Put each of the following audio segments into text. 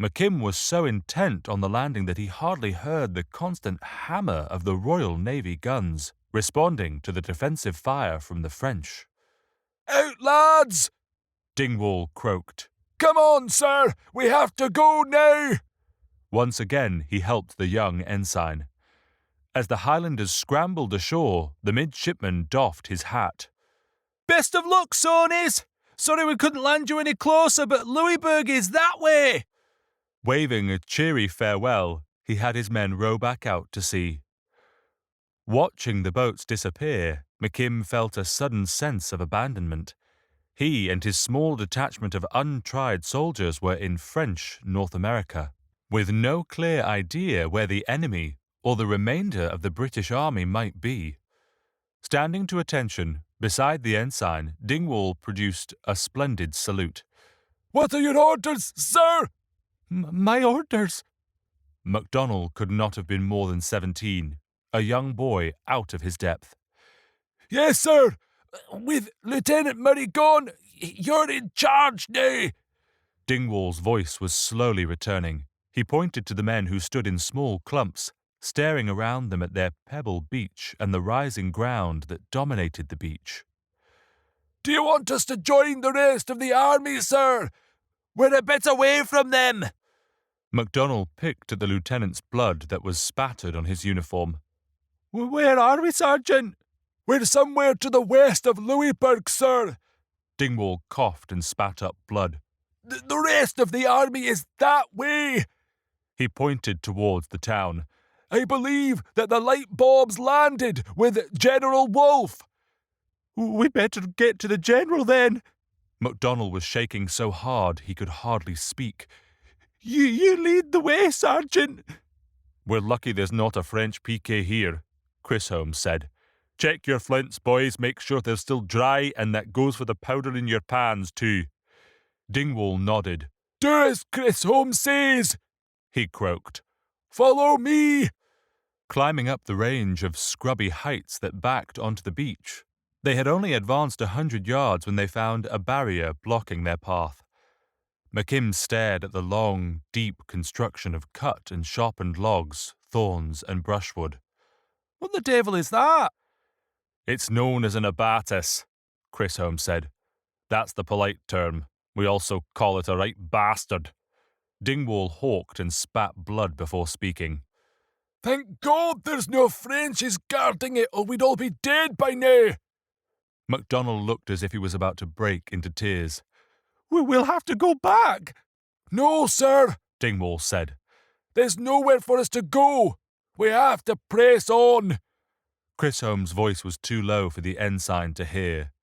MacKim was so intent on the landing that he hardly heard the constant hammer of the Royal Navy guns, responding to the defensive fire from the French. "Out, lads!" Dingwall croaked. "Come on, sir! We have to go now!" Once again he helped the young ensign. As the Highlanders scrambled ashore, the midshipman doffed his hat. "Best of luck, Sonies! Sorry we couldn't land you any closer, but Louisburg is that way!" Waving a cheery farewell, he had his men row back out to sea. Watching the boats disappear, MacKim felt a sudden sense of abandonment. He and his small detachment of untried soldiers were in French North America, with no clear idea where the enemy or the remainder of the British army might be. Standing to attention, beside the ensign, Dingwall produced a splendid salute. "What are your orders, sir?" My orders." MacDonald could not have been more than 17, a young boy out of his depth. "Yes, sir. With Lieutenant Murray gone, you're in charge now." Dingwall's voice was slowly returning. He pointed to the men who stood in small clumps, staring around them at their pebble beach and the rising ground that dominated the beach. "Do you want us to join the rest of the army, sir? We're a bit away from them." MacDonald picked at the lieutenant's blood that was spattered on his uniform. "Where are we, Sergeant?" "We're somewhere to the west of Louisburg, sir." Dingwall coughed and spat up blood. The rest of the army is that way." He pointed towards the town. "I believe that the light bobs landed with General Wolfe." "We'd better get to the General then." MacDonald was shaking so hard he could hardly speak. You lead the way, Sergeant." "We're lucky there's not a French PK here," Chris Holmes said. "Check your flints, boys, make sure they're still dry, and that goes for the powder in your pans too." Dingwall nodded. "Do as Chris Holmes says," he croaked. "Follow me." Climbing up the range of scrubby heights that backed onto the beach, they had only advanced 100 yards when they found a barrier blocking their path. MacKim stared at the long, deep construction of cut and sharpened logs, thorns and brushwood. "What the devil is that?" "It's known as an abatis," Chris Holmes said. "That's the polite term. We also call it a right bastard." Dingwall hawked and spat blood before speaking. "Thank God there's no Frenchies guarding it, or we'd all be dead by now." MacDonald looked as if he was about to break into tears. "We'll have to go back." "No, sir," Dingwall said. "There's nowhere for us to go. We have to press on." Chris Holmes' voice was too low for the ensign to hear.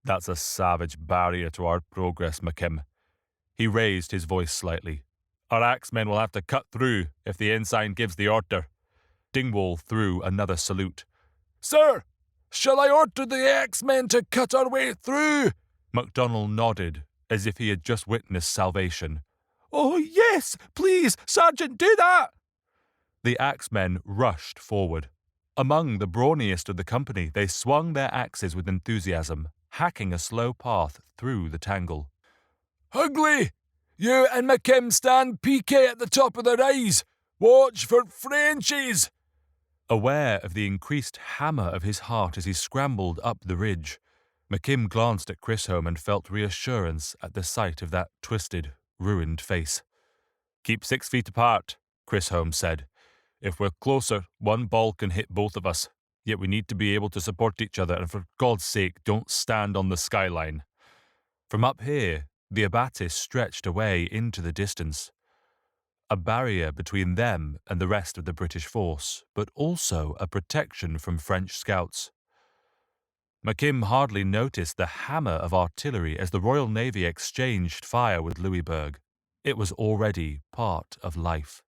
"That's a savage barrier to our progress, MacKim." He raised his voice slightly. "Our axemen will have to cut through if the ensign gives the order." Dingwall threw another salute. "Sir, shall I order the axemen to cut our way through?" MacDonald nodded, as if he had just witnessed salvation. "Oh, yes, please, Sergeant, do that." The axemen rushed forward. Among the brawniest of the company, they swung their axes with enthusiasm, hacking a slow path through the tangle. "Ugly, you and MacKim stand PK at the top of the rise. Watch for Frenchies." Aware of the increased hammer of his heart as he scrambled up the ridge, MacKim glanced at Chisholm and felt reassurance at the sight of that twisted, ruined face. "Keep 6 feet apart," Chisholm said. "If we're closer, one ball can hit both of us. Yet we need to be able to support each other, and for God's sake, don't stand on the skyline." From up here, the abatis stretched away into the distance. A barrier between them and the rest of the British force, but also a protection from French scouts. MacKim hardly noticed the hammer of artillery as the Royal Navy exchanged fire with Louisburg. It was already part of life.